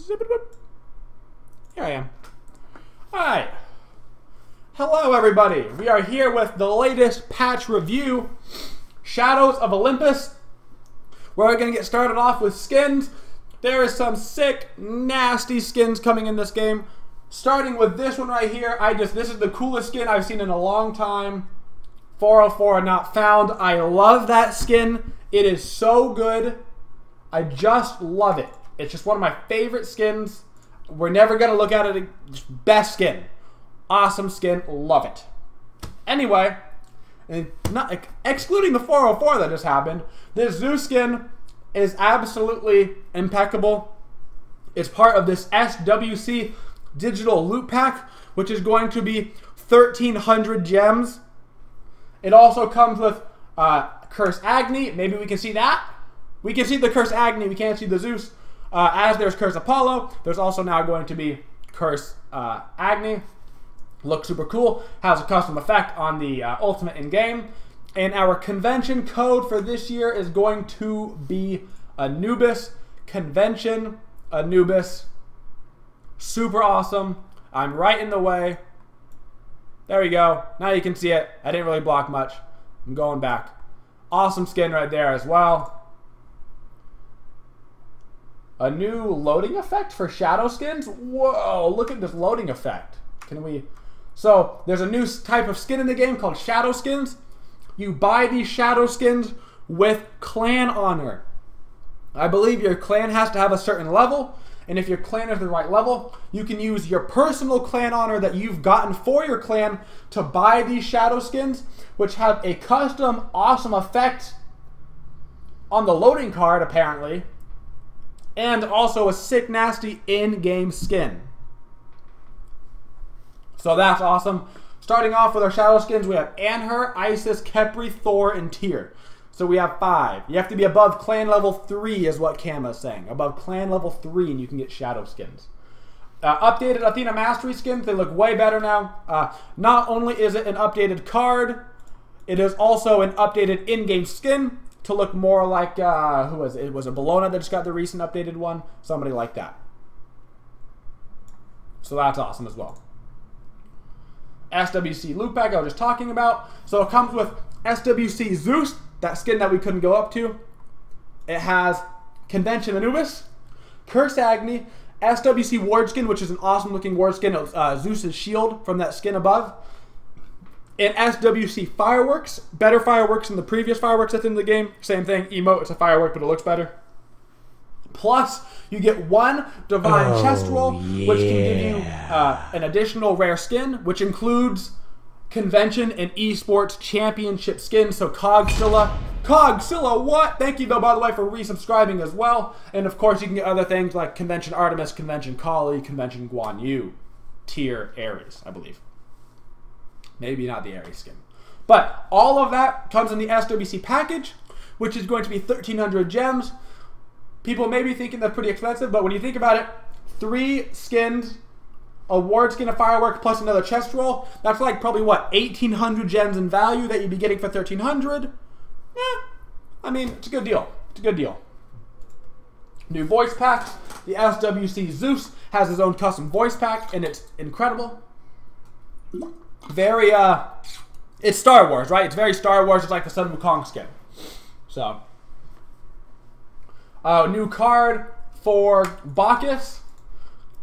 Here I am. Alright. Hello everybody. We are here with the latest patch review, Shadows of Olympus. We're going to get started off with skins. There is some sick, nasty skins coming in this game. Starting with this one right here. This is the coolest skin I've seen in a long time. 404 not found. I love that skin. It is so good. I just love it. It's just one of my favorite skins. We're never going to look at it. Best skin. Awesome skin. Love it. Anyway, not excluding the 404 that just happened, this Zeus skin is absolutely impeccable. It's part of this SWC digital loot pack, which is going to be 1,300 gems. It also comes with Curse Agni. Maybe we can see that. We can see the Curse Agni. We can't see the Zeus. As there's Curse Apollo, there's also now going to be Curse Agni. Looks super cool. Has a custom effect on the ultimate in-game. And our convention code for this year is going to be Anubis. Convention Anubis. Super awesome. I'm right in the way. There we go. Now you can see it. I didn't really block much. I'm going back. Awesome skin right there as well. A new loading effect for shadow skins? Whoa, look at this loading effect. Can we... So, there's a new type of skin in the game called shadow skins. You buy these shadow skins with clan honor. I believe your clan has to have a certain level. And if your clan is the right level, you can use your personal clan honor that you've gotten for your clan to buy these shadow skins, which have a custom awesome effect on the loading card, apparently. And also a sick, nasty in-game skin. So that's awesome. Starting off with our shadow skins, we have Anhur, Isis, Khepri, Thor, and Tyr. So we have 5. You have to be above clan level 3 is what Kama is saying. Above clan level 3 and you can get shadow skins. Updated Athena Mastery skins. They look way better now. Not only is it an updated card, it is also an updated in-game skin to look more like, who was it? It was a Bologna that just got the recent updated one. Somebody like that. So that's awesome as well. SWC loot pack I was just talking about. So it comes with SWC Zeus, that skin that we couldn't go up to. It has Convention Anubis, Curse Agni, SWC Ward skin, which is an awesome looking ward skin of Zeus's shield from that skin above. And SWC Fireworks, better fireworks than the previous fireworks that's in the game. Same thing, emote, it's a firework, but it looks better. Plus, you get 1 Divine Chest Roll, which can give you an additional rare skin, which includes Convention and Esports Championship skins. So Cogsilla, what? Thank you though, by the way, for resubscribing as well. And of course, you can get other things like Convention Artemis, Convention Kali, Convention Guan Yu, Tyr Ares, I believe. Maybe not the Ares skin. But all of that comes in the SWC package, which is going to be 1,300 gems. People may be thinking that's pretty expensive, but when you think about it, 3 skins, a ward skin, a firework, plus another chest roll, that's like probably, what, 1,800 gems in value that you'd be getting for 1,300? I mean, it's a good deal. It's a good deal. New voice pack. The SWC Zeus has his own custom voice pack, and it's incredible. Very, it's Star Wars, right? It's very Star Wars. It's like the Son Wukong skin. So... new card for Bacchus.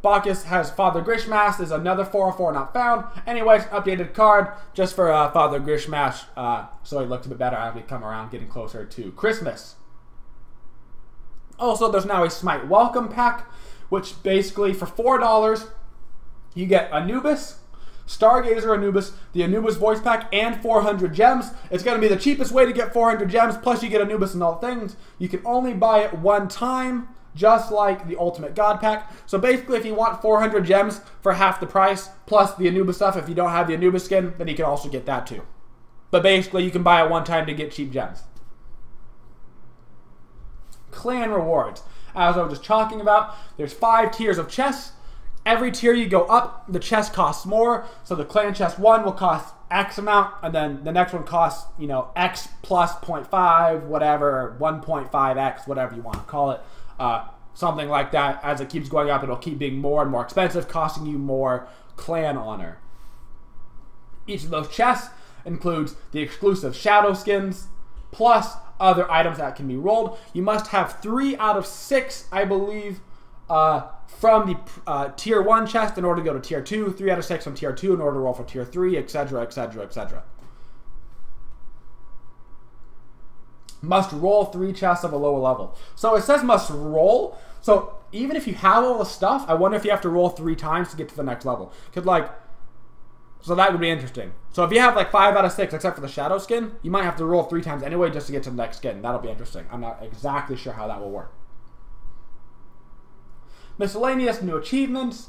Bacchus has Father Grishmash. There's another 404 not found. Anyways, updated card just for Father Grishmash, so he looks a bit better as we come around getting closer to Christmas. Also, there's now a Smite welcome pack, which basically for $4 you get Anubis, Stargazer Anubis, the Anubis voice pack, and 400 gems. It's going to be the cheapest way to get 400 gems, plus you get Anubis and all things. You can only buy it 1 time, just like the Ultimate God pack. So basically, if you want 400 gems for half the price, plus the Anubis stuff, if you don't have the Anubis skin, then you can also get that too. But basically, you can buy it 1 time to get cheap gems. Clan rewards. As I was just talking about, there's 5 tiers of chests. Every tier you go up, the chest costs more. So the clan chest 1 will cost X amount, and then the next one costs, you know, X plus 0.5, whatever, 1.5X, whatever you want to call it. something like that. As it keeps going up, it'll keep being more and more expensive, costing you more clan honor. Each of those chests includes the exclusive shadow skins, plus other items that can be rolled. You must have 3 out of 6, I believe, from the tier 1 chest in order to go to tier 2, 3 out of 6 from tier 2 in order to roll for tier 3, etc., etc., etc. Must roll 3 chests of a lower level. So it says must roll. So even if you have all the stuff, I wonder if you have to roll 3 times to get to the next level. So that would be interesting. So if you have like 5 out of 6, except for the shadow skin, you might have to roll 3 times anyway just to get to the next skin. That'll be interesting. I'm not exactly sure how that will work. Miscellaneous new achievements.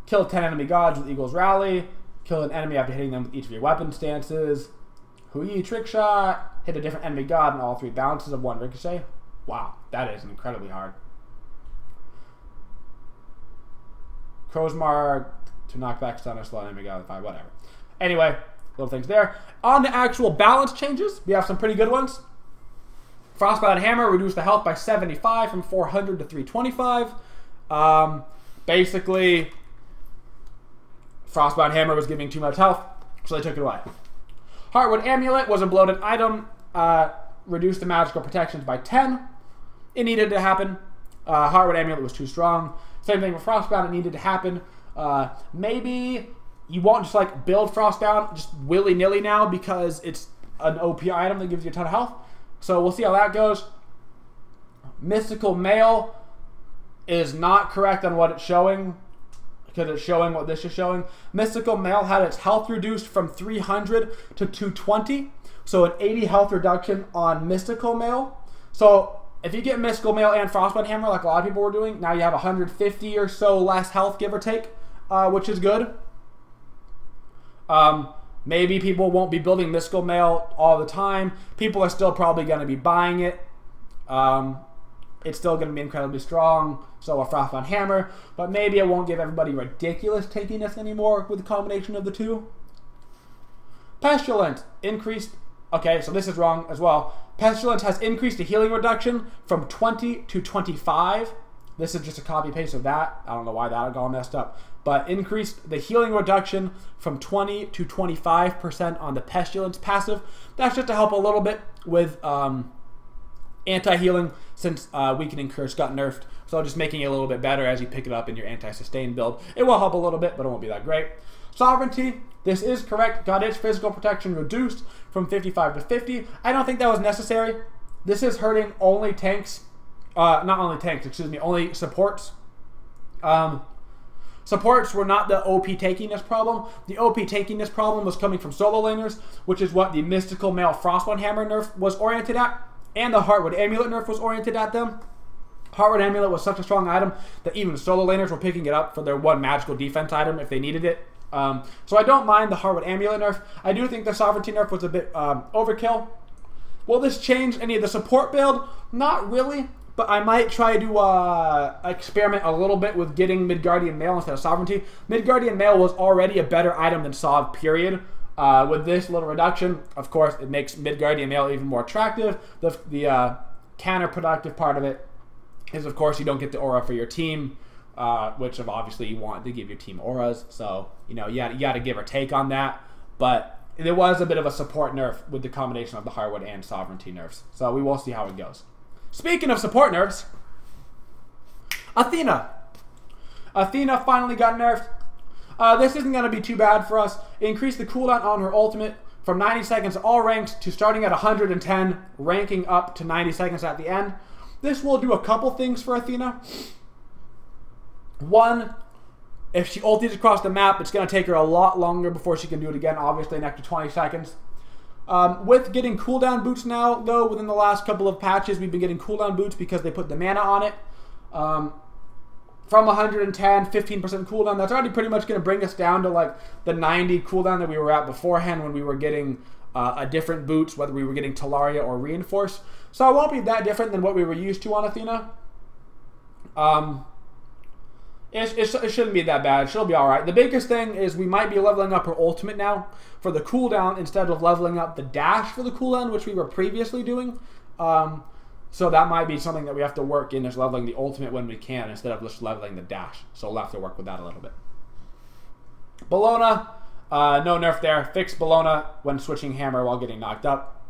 Kill 10 enemy gods with Eagle's Rally. Kill an enemy after hitting them with each of your weapon stances. Hui trick shot. Hit a different enemy god in all 3 bounces of 1 ricochet. Wow, that is incredibly hard. Crow's Mark to knock back stun or slow enemy god with 5, whatever. Anyway, little things there. On the actual balance changes, we have some pretty good ones. Frostbound Hammer reduced the health by 75 from 400 to 325. Basically, Frostbound Hammer was giving too much health, so they took it away. Heartwood Amulet was a bloated item. Reduced the magical protections by 10. It needed to happen. Heartwood Amulet was too strong. Same thing with Frostbound. It needed to happen. Maybe you won't just like build Frostbound just willy-nilly now because it's an OP item that gives you a ton of health. So we'll see how that goes. Mystical Mail is not correct on what it's showing because it's showing what this is showing. Mystical Mail had its health reduced from 300 to 220. So an 80 health reduction on Mystical Mail. So if you get Mystical Mail and Frostbound Hammer like a lot of people were doing, now you have 150 or so less health, give or take, which is good. Maybe people won't be building Mystical Mail all the time. People are still probably going to be buying it. It's still going to be incredibly strong, so a Frostbound Hammer, but maybe it won't give everybody ridiculous tankiness anymore with the combination of the two. Pestilence increased. Okay, so this is wrong as well. Pestilence has increased the healing reduction from 20 to 25. This is just a copy paste of that. I don't know why that got all messed up. But increased the healing reduction from 20 to 25% on the Pestilence passive. That's just to help a little bit with anti-healing since Weakening Curse got nerfed. So just making it a little bit better as you pick it up in your anti-sustain build. It will help a little bit, but it won't be that great. Sovereignty, this is correct. Got its physical protection reduced from 55 to 50. I don't think that was necessary. This is hurting only tanks. Not only tanks, excuse me, only supports. Supports were not the OP tankiness problem. The OP tankiness problem was coming from solo laners, which is what the Mystical Mail Frostbound Hammer nerf was oriented at, and the Heartwood Amulet nerf was oriented at them. Heartwood Amulet was such a strong item that even solo laners were picking it up for their 1 magical defense item if they needed it. So I don't mind the Heartwood Amulet nerf. I do think the Sovereignty nerf was a bit overkill. Will this change any of the support build? Not really. But I might try to experiment a little bit with getting Midgardian Mail instead of Sovereignty. Midgardian Mail was already a better item than Sov, period. With this little reduction, of course, it makes Midgardian Mail even more attractive. The counterproductive part of it is, of course, you don't get the aura for your team, which obviously you want to give your team auras. So, you know, you got to give or take on that. But there was a bit of a support nerf with the combination of the Heartwood and Sovereignty nerfs. So we will see how it goes. Speaking of support nerfs, Athena. Athena finally got nerfed. This isn't going to be too bad for us. It increased the cooldown on her ultimate from 90 seconds all ranks to starting at 110, ranking up to 90 seconds at the end. This will do a couple things for Athena. One, if she ultis across the map, it's going to take her a lot longer before she can do it again, obviously an extra 20 seconds. With getting cooldown boots now, though, within the last couple of patches, we've been getting cooldown boots because they put the mana on it. From 110, 15% cooldown, that's already pretty much going to bring us down to like the 90 cooldown that we were at beforehand when we were getting a different boots, whether we were getting Talaria or Reinforce. So it won't be that different than what we were used to on Athena. It shouldn't be that bad. She'll be alright. The biggest thing is we might be leveling up her ultimate now for the cooldown instead of leveling up the dash for the cooldown, which we were previously doing. So that might be something that we have to work in, is leveling the ultimate when we can instead of just leveling the dash. So we'll have to work with that a little bit. Bologna, no nerf there. Fix Bologna when switching hammer while getting knocked up.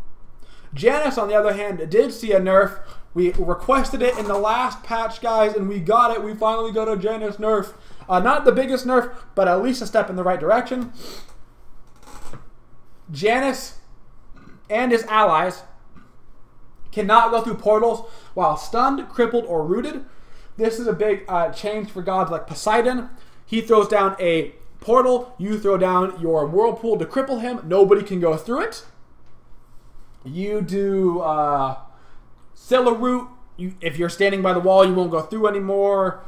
Janice, on the other hand, did see a nerf. We requested it in the last patch, guys, and we got it. We finally got a Janice nerf. Not the biggest nerf, but at least a step in the right direction. Janice and his allies cannot go through portals while stunned, crippled, or rooted. This is a big change for gods like Poseidon. He throws down a portal. You throw down your whirlpool to cripple him. Nobody can go through it. You do Scylla root. If you're standing by the wall, you won't go through anymore.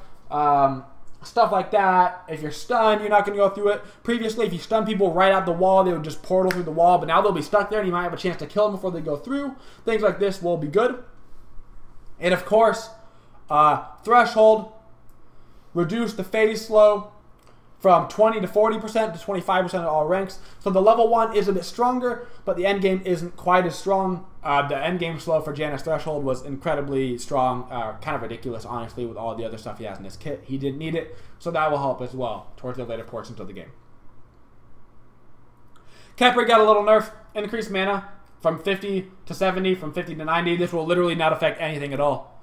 Stuff like that. If you're stunned, you're not going to go through it. Previously, if you stun people right out the wall, they would just portal through the wall. But now they'll be stuck there, and you might have a chance to kill them before they go through. Things like this will be good. And of course, Threshold. Reduce the phase slow from 20 to 40% to 25% at all ranks. So the level 1 is a bit stronger, but the end game isn't quite as strong. The end game slow for Janus Threshold was incredibly strong, kind of ridiculous, honestly, with all the other stuff he has in his kit. He didn't need it, so that will help as well towards the later portions of the game. Kepri got a little nerf, increased mana from 50 to 70, from 50 to 90. This will literally not affect anything at all.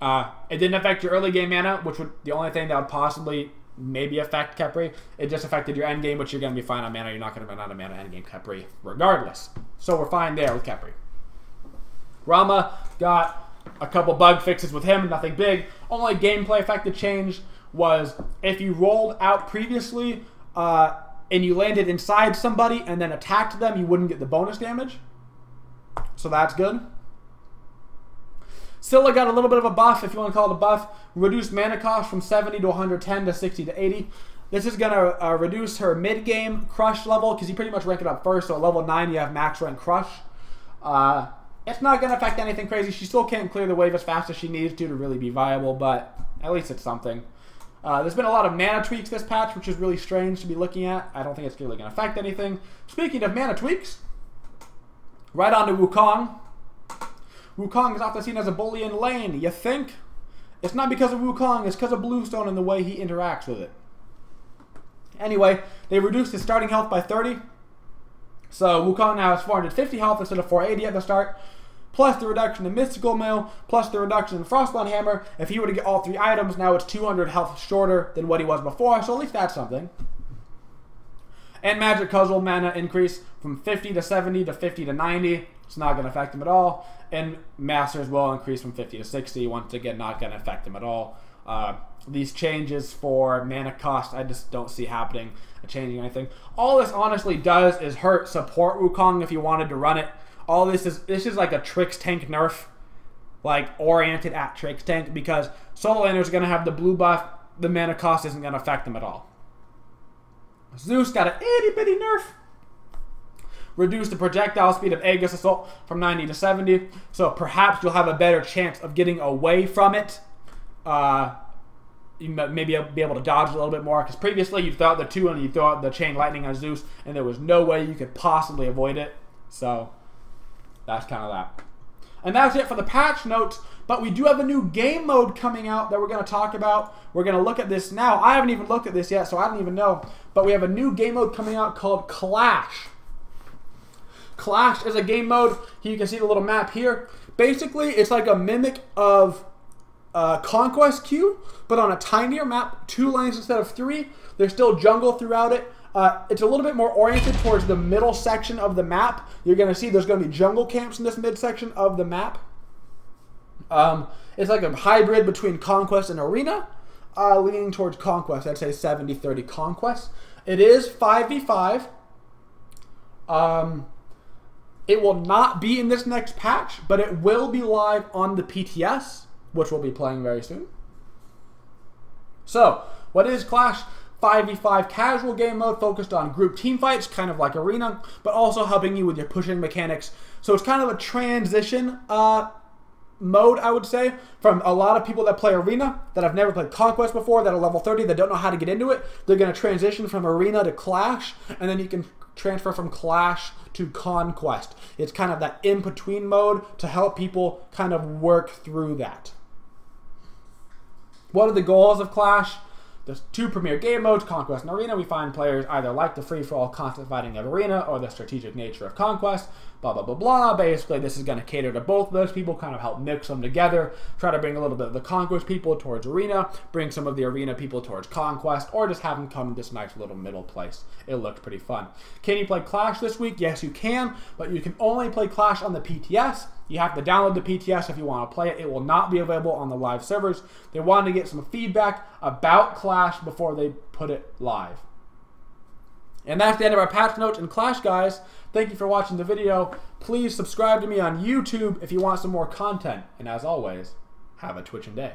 It didn't affect your early game mana, which would the only thing that would possibly maybe affect Kepri. It just affected your end game, which you're going to be fine on mana. You're not going to run out of mana end game Kepri regardless. So we're fine there with Kepri. Rama got a couple bug fixes with him, nothing big. Only gameplay effect that changed was if you rolled out previously and you landed inside somebody and then attacked them, you wouldn't get the bonus damage. So that's good. Scylla got a little bit of a buff, if you want to call it a buff. Reduced mana cost from 70 to 110 to 60 to 80. This is going to reduce her mid-game crush level, because you pretty much rank it up first. So at level 9, you have max rank crush. It's not going to affect anything crazy. She still can't clear the wave as fast as she needs to really be viable, but at least it's something. There's been a lot of mana tweaks this patch, which is really strange to be looking at. I don't think it's really going to affect anything. Speaking of mana tweaks, right on to Wukong. Wukong is often seen as a bully in lane. You think? It's not because of Wukong, it's because of Bluestone and the way he interacts with it. Anyway, they reduced his starting health by 30. So Wukong now has 450 health instead of 480 at the start. Plus the reduction in Mystical Mail, plus the reduction in Frostbound Hammer. If he were to get all 3 items, now it's 200 health shorter than what he was before, so at least that's something. And Magic Cudgel mana increase from 50 to 70 to 50 to 90. It's not going to affect him at all. And Masters will increase from 50 to 60. Once again, not going to affect him at all. These changes for mana cost, I just don't see happening, changing anything. All this honestly does is hurt support Wukong if you wanted to run it. All this is like a Tricks tank nerf, like oriented at Tricks tank, because solo laners are going to have the blue buff. The mana cost isn't going to affect them at all. Zeus got an itty bitty nerf. Reduce the projectile speed of Aegis Assault from 90 to 70. So perhaps you'll have a better chance of getting away from it. You maybe be able to dodge a little bit more. Because previously you throw out the 2 and you throw out the Chain Lightning on Zeus, and there was no way you could possibly avoid it. So that's kind of that. And that's it for the patch notes. But we do have a new game mode coming out that we're going to talk about. We're going to look at this now. I haven't even looked at this yet, so I don't even know. But we have a new game mode coming out called Clash. Clash is a game mode. You can see the little map here. Basically, it's like a mimic of Conquest Queue, but on a tinier map, 2 lanes instead of 3. There's still jungle throughout it. It's a little bit more oriented towards the middle section of the map. You're going to see there's going to be jungle camps in this midsection of the map. It's like a hybrid between Conquest and Arena, leaning towards Conquest. I'd say 70-30 Conquest. It is 5v5. It will not be in this next patch, but it will be live on the PTS, which we'll be playing very soon. So, what is Clash? 5v5 casual game mode focused on group team fights, kind of like Arena, but also helping you with your pushing mechanics. So it's kind of a transition mode, I would say, from a lot of people that play Arena, that have never played Conquest before, that are level 30, that don't know how to get into it. They're going to transition from Arena to Clash, and then you can transfer from Clash to Conquest. It's kind of that in-between mode to help people kind of work through that. What are the goals of Clash? There's 2 premier game modes, Conquest and Arena. We find players either like the free-for-all constant fighting of Arena or the strategic nature of Conquest, blah, blah, blah, blah. Basically, this is going to cater to both of those people, kind of help mix them together, try to bring a little bit of the Conquest people towards Arena, bring some of the Arena people towards Conquest, or just have them come in this nice little middle place. It looked pretty fun. Can you play Clash this week? Yes, you can, but you can only play Clash on the PTS. You have to download the PTS if you want to play it. It will not be available on the live servers. They wanted to get some feedback about Clash before they put it live. And that's the end of our patch notes and Clash, guys. Thank you for watching the video. Please subscribe to me on YouTube if you want some more content. And as always, have a twitchin' day.